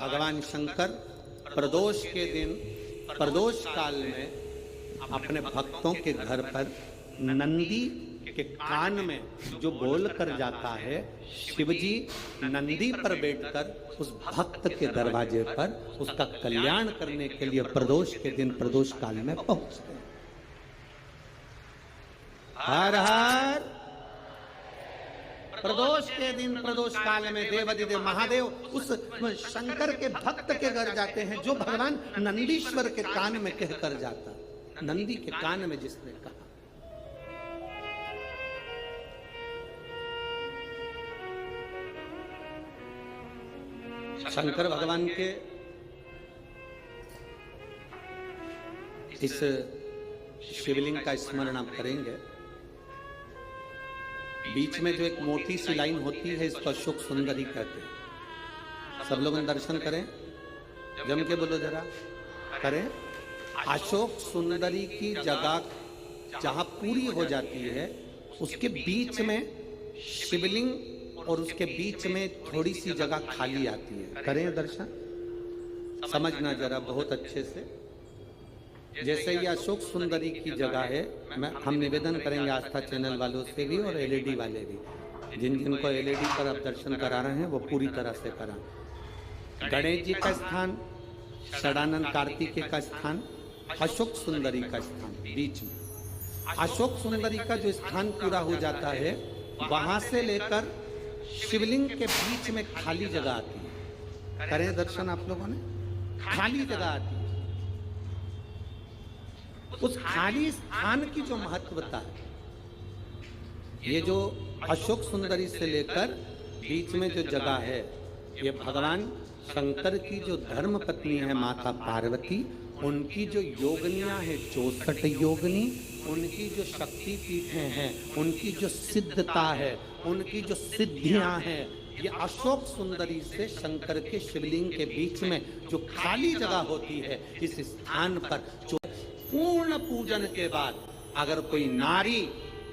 भगवान शंकर प्रदोष के दिन, प्रदोष काल में अपने भक्तों के घर पर नंदी के कान में जो बोल कर जाता है, शिवजी नंदी पर बैठकर उस भक्त के दरवाजे पर उसका कल्याण करने के लिए प्रदोष के दिन, प्रदोष काल में पहुंचते हैं। हर हर। प्रदोष के दिन, प्रदोष काल में देवाधिदेव महादेव उस शंकर के भक्त के घर जाते हैं, जो भगवान नंदीश्वर के कान में कहकर जाता, नंदी के कान में जिसने कहा। शंकर भगवान के इस शिवलिंग का स्मरण आप करेंगे। बीच में जो एक मोटी सी लाइन होती है, इसको अशोक सुंदरी कहते हैं। सब लोग दर्शन करें, जम के बोलो जरा, करें। अशोक सुंदरी की जगह जहां पूरी हो जाती है, उसके बीच में शिवलिंग और उसके बीच में थोड़ी सी जगह खाली आती है। करें दर्शन, समझना जरा बहुत अच्छे से। जैसे ये अशोक सुंदरी की जगह है, हम निवेदन करेंगे आस्था चैनल वालों से भी और एलईडी वाले भी, जिन जिनको एलईडी पर आप दर्शन करा रहे हैं वो पूरी तरह से करा। गणेश जी का स्थान, षडानंद कार्तिकेय का स्थान, अशोक सुंदरी का स्थान बीच में। अशोक सुंदरी का जो स्थान पूरा हो जाता है, वहां से लेकर शिवलिंग के बीच में खाली जगह आती है। करें दर्शन आप लोगों ने, खाली जगह आती है। उस खाली स्थान की जो महत्वता है, ये जो अशोक सुंदरी से लेकर बीच में जो जगह है, ये भगवान शंकर की जो धर्म पत्नी है माता पार्वती, उनकी जो योगनियां है 64 योगनी, उनकी जो शक्ति पीठें हैं, उनकी जो सिद्धता है, उनकी जो सिद्धियां हैं, ये अशोक सुंदरी से शंकर के शिवलिंग के बीच में जो खाली जगह होती है, इस स्थान पर जो पूर्ण पूजन के बाद अगर कोई नारी,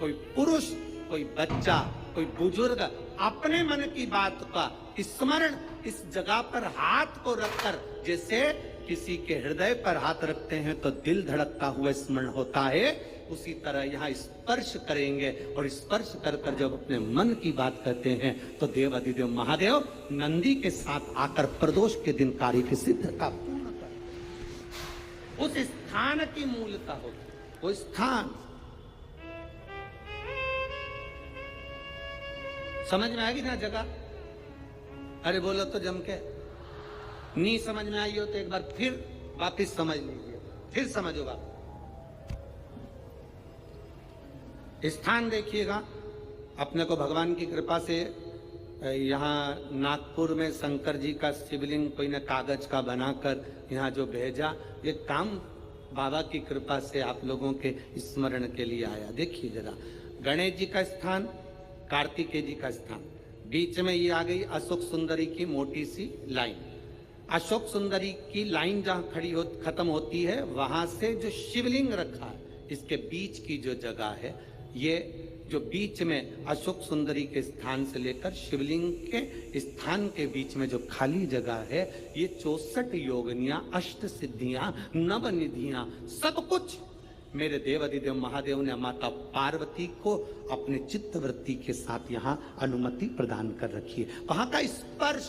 कोई पुरुष, कोई बच्चा, कोई बुजुर्ग अपने मन की बात का स्मरण इस जगह पर हाथ को रखकर, जैसे किसी के हृदय पर हाथ रखते हैं तो दिल धड़कता हुआ स्मरण होता है, उसी तरह यहाँ स्पर्श करेंगे और स्पर्श कर कर जब अपने मन की बात करते हैं तो देवाधिदेव महादेव नंदी के साथ आकर प्रदोष के दिन कार्य की सिद्धता पूर्ण कर। उस स्थान की मूलता होती, वो स्थान समझ में आएगी ना जगह। अरे बोलो तो जम के, नहीं समझ में आई हो तो एक बार फिर वापिस समझ लीजिए, फिर समझो बाप। स्थान देखिएगा, अपने को भगवान की कृपा से यहाँ नागपुर में शंकर जी का शिवलिंग कोई ने कागज का बनाकर यहाँ जो भेजा, ये काम बाबा की कृपा से आप लोगों के स्मरण के लिए आया। देखिए जरा, गणेश जी का स्थान, कार्तिकेय जी का स्थान, बीच में ये आ गई अशोक सुंदरी की मोटी सी लाइन। अशोक सुंदरी की लाइन जहां खत्म होती है, वहां से जो शिवलिंग रखा है, इसके बीच की जो जगह है, ये जो बीच में अशोक सुंदरी के स्थान से लेकर शिवलिंग के स्थान के बीच में जो खाली जगह है, ये 64 योगनियां, अष्ट सिद्धियां, नवनिधियां, सब कुछ मेरे देवाधिदेव महादेव ने माता पार्वती को अपने चित्तवृत्ति के साथ यहां अनुमति प्रदान कर रखी है। वहां का स्पर्श,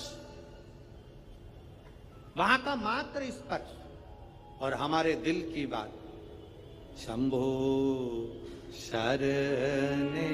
वहां का मात्र स्पर्श और हमारे दिल की बात, शंभो शरणे